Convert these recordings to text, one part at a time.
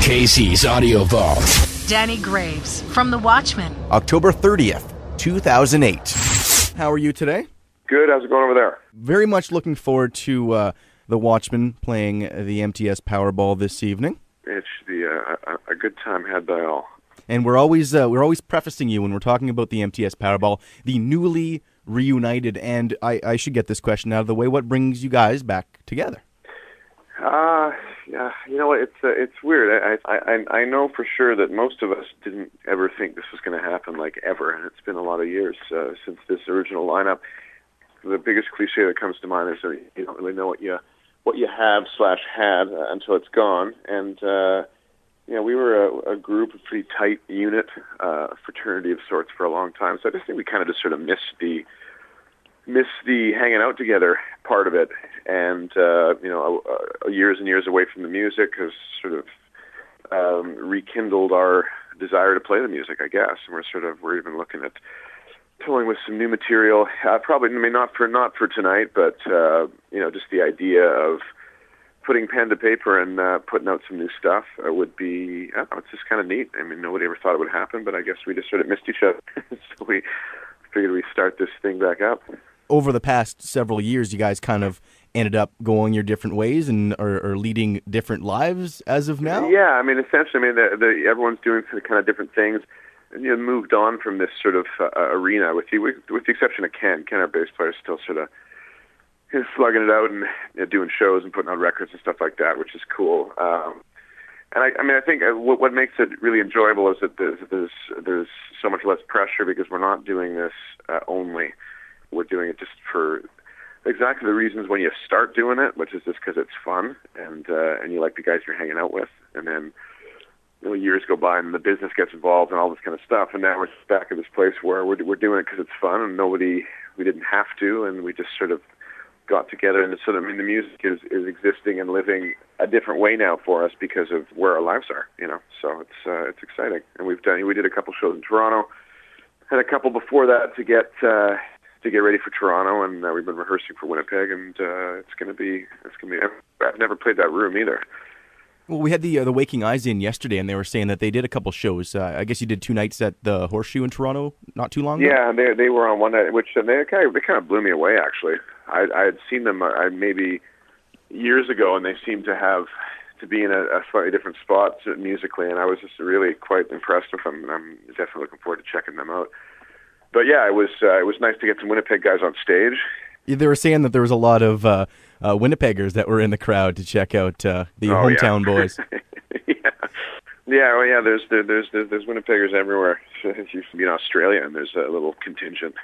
KC's Audio Vault. Danny Greaves from The Watchmen. October 30th, 2008. How are you today? Good. How's it going over there? Very much looking forward to The Watchmen playing the MTS Powerball this evening. It should be a good time had by all. And we're always prefacing you when we're talking about the MTS Powerball, the newly reunited, and I should get this question out of the way. What brings you guys back together? Yeah, you know what? It's weird. I know for sure that most of us didn't ever think this was going to happen, like ever, and it's been a lot of years since this original lineup. The biggest cliche that comes to mind is that you don't really know what you have/had until it's gone. And we were a group, a pretty tight unit, fraternity of sorts for a long time. So I just think we kind of just sort of missed the hanging out together part of it. And years and years away from the music has sort of rekindled our desire to play the music, I guess. And we're even looking at touring with some new material. Probably, not for tonight, but just the idea of putting pen to paper and putting out some new stuff would be. It's just kind of neat. I mean, nobody ever thought it would happen, but I guess we just sort of missed each other, so we figured we'd start this thing back up. Over the past several years, you guys kind of ended up going your different ways and are leading different lives as of now? Yeah, I mean, essentially, everyone's doing kind of different things. And, moved on from this sort of arena with the exception of Ken. Ken, our bass player, is still sort of slugging it out and doing shows and putting out records and stuff like that, which is cool. And I think what makes it really enjoyable is that there's so much less pressure because we're not doing this only. We're doing it just for exactly the reasons when you start doing it, which is just because it's fun and you like the guys you're hanging out with. And then years go by and the business gets involved and all this kind of stuff. And now we're back at this place where we're doing it because it's fun and we didn't have to, and we just sort of got together. And the music is existing and living a different way now for us because of where our lives are. So it's exciting. And we did a couple shows in Toronto, had a couple before that to get ready for Toronto, and we've been rehearsing for Winnipeg, and it's gonna be. I've never played that room either. Well, we had the Waking Eyes in yesterday, and they were saying that they did a couple shows. I guess you did 2 nights at the Horseshoe in Toronto not too long ago? Yeah, they were on one night, which they kind of blew me away, actually. I had seen them maybe years ago, and they seemed to be in a slightly different spot musically, and I was just really quite impressed with them, and I'm definitely looking forward to checking them out. But yeah, it was nice to get some Winnipeg guys on stage. Yeah, they were saying that there was a lot of Winnipeggers that were in the crowd to check out the hometown boys. Yeah. There's Winnipeggers everywhere. It used to be in Australia, and there's a little contingent.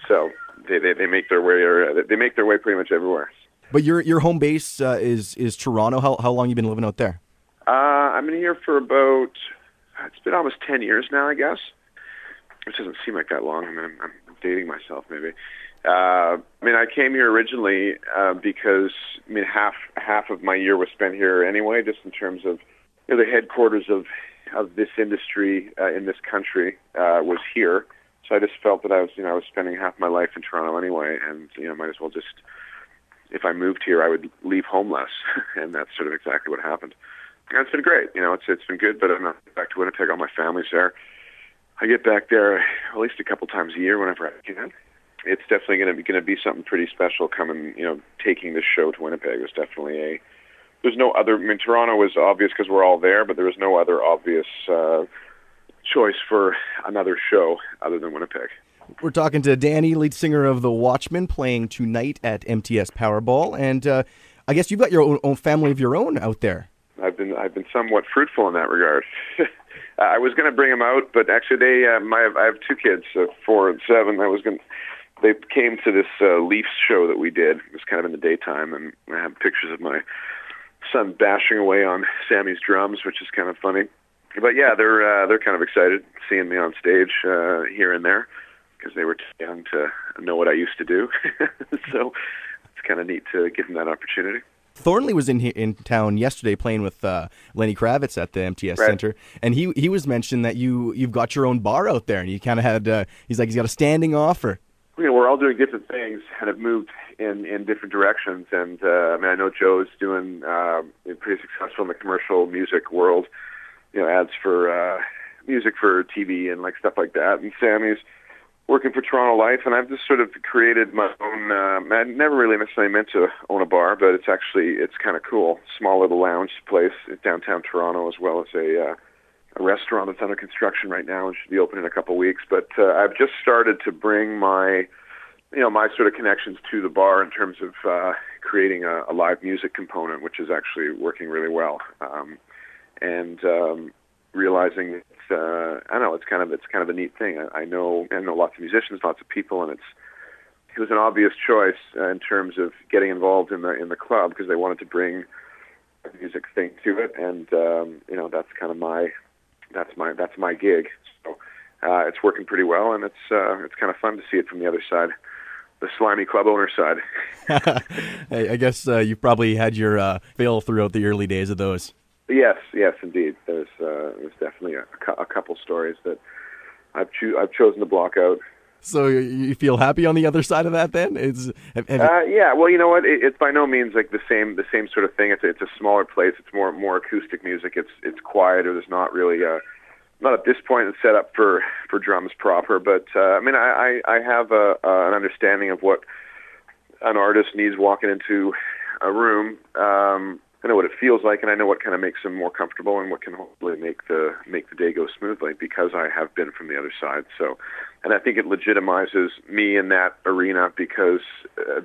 So they make their way pretty much everywhere. But your home base is Toronto. How long you been living out there? I've been here for it's been almost 10 years now, I guess. Which doesn't seem like that long. I'm dating myself, maybe. I came here originally because half of my year was spent here anyway, just in terms of the headquarters of this industry in this country was here. So I just felt that I was spending half my life in Toronto anyway, and might as well just, if I moved here, I would leave home less, and that's sort of exactly what happened. And it's been great. It's been good, but I'm not back to Winnipeg. All my family's there. I get back there at least a couple times a year whenever I can. It's definitely going to be something pretty special coming, taking this show to Winnipeg. There's definitely there's no other, Toronto was obvious because we're all there, but there was no other obvious choice for another show other than Winnipeg. We're talking to Danny, lead singer of The Watchmen, playing tonight at MTS Powerball, and I guess you've got your own family of your own out there. I've been somewhat fruitful in that regard. I was going to bring them out, but actually I have 2 kids, 4 and 7. They came to this Leafs show that we did. It was kind of in the daytime, and I have pictures of my son bashing away on Sammy's drums, which is kind of funny. But yeah, they're kind of excited seeing me on stage here and there because they were too young to know what I used to do. So it's kind of neat to give them that opportunity. Thornley was in town yesterday playing with Lenny Kravitz at the MTS Center, and he was mentioning that you've got your own bar out there, and you kind of had he's got a standing offer. we're all doing different things and have moved in different directions. And I know Joe's doing pretty successful in the commercial music world, ads for music for TV and like stuff like that. And Sammy's working for Toronto Life, and I've just sort of created my own. I never really necessarily meant to own a bar, but it's kind of cool. Small little lounge place in downtown Toronto, as well as a restaurant that's under construction right now and should be open in a couple of weeks. But I've just started to bring my sort of connections to the bar in terms of creating a live music component, which is actually working really well. And realizing it's kind of a neat thing. I know lots of musicians, lots of people, and it was an obvious choice in terms of getting involved in the club because they wanted to bring a music thing to it, and that's kind of my gig. So it's working pretty well, and it's kind of fun to see it from the other side, the slimy club owner side. Hey, I guess you've probably had your fill throughout the early days of those. Yes, indeed. There's definitely a couple stories that I've chosen to block out. So you feel happy on the other side of that then? Yeah. Well, you know what? It's by no means like the same sort of thing. It's a smaller place. It's more acoustic music. It's quieter. There's not really not at this point it's set up for drums proper. But I have an understanding of what an artist needs walking into a room. I know what it feels like, and I know what kind of makes them more comfortable and what can hopefully make the day go smoothly because I have been from the other side. So, and I think it legitimizes me in that arena because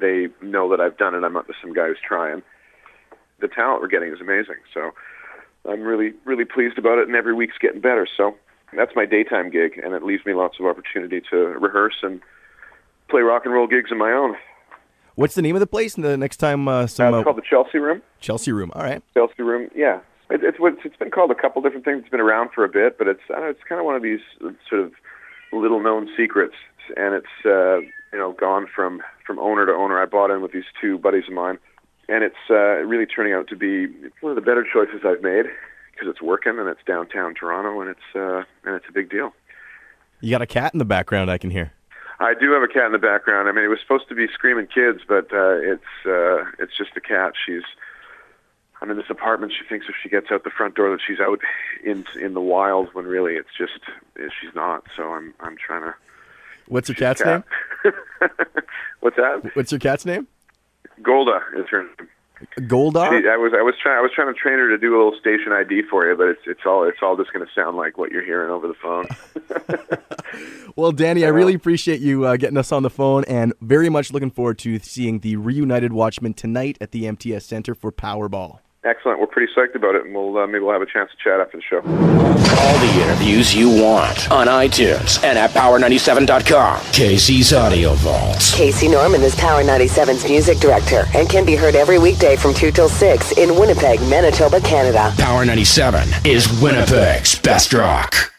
they know that I've done it. I'm not just some guy who's trying. The talent we're getting is amazing. So I'm really, really pleased about it, and every week's getting better. So that's my daytime gig, and it leaves me lots of opportunity to rehearse and play rock and roll gigs of my own. What's the name of the place? And the next time, it's called the Chelsea Room. Chelsea Room. All right. Chelsea Room. Yeah, it's been called a couple different things. It's been around for a bit, but it's kind of one of these sort of little known secrets, and it's gone from owner to owner. I bought in with these two buddies of mine, and it's really turning out to be one of the better choices I've made because it's working and it's downtown Toronto, and it's a big deal. You got a cat in the background, I can hear. I do have a cat in the background. I mean, it was supposed to be screaming kids, but it's just a cat. I'm in this apartment. She thinks if she gets out the front door that she's out in the wild, when really she's not. So I'm trying to. What's your cat's name? What's that? What's your cat's name? Golda is her name. Golda? I was trying to train her to do a little station ID for you, but it's all just going to sound like what you're hearing over the phone. Well, Danny, I really appreciate you getting us on the phone, and very much looking forward to seeing the reunited Watchmen tonight at the MTS Center for Powerball. Excellent. We're pretty psyched about it, and maybe we'll have a chance to chat after the show. All the interviews you want on iTunes and at Power97.com. Casey's Audio Vault. Casey Norman is Power 97's music director and can be heard every weekday from 2 till 6 in Winnipeg, Manitoba, Canada. Power 97 is Winnipeg's best rock.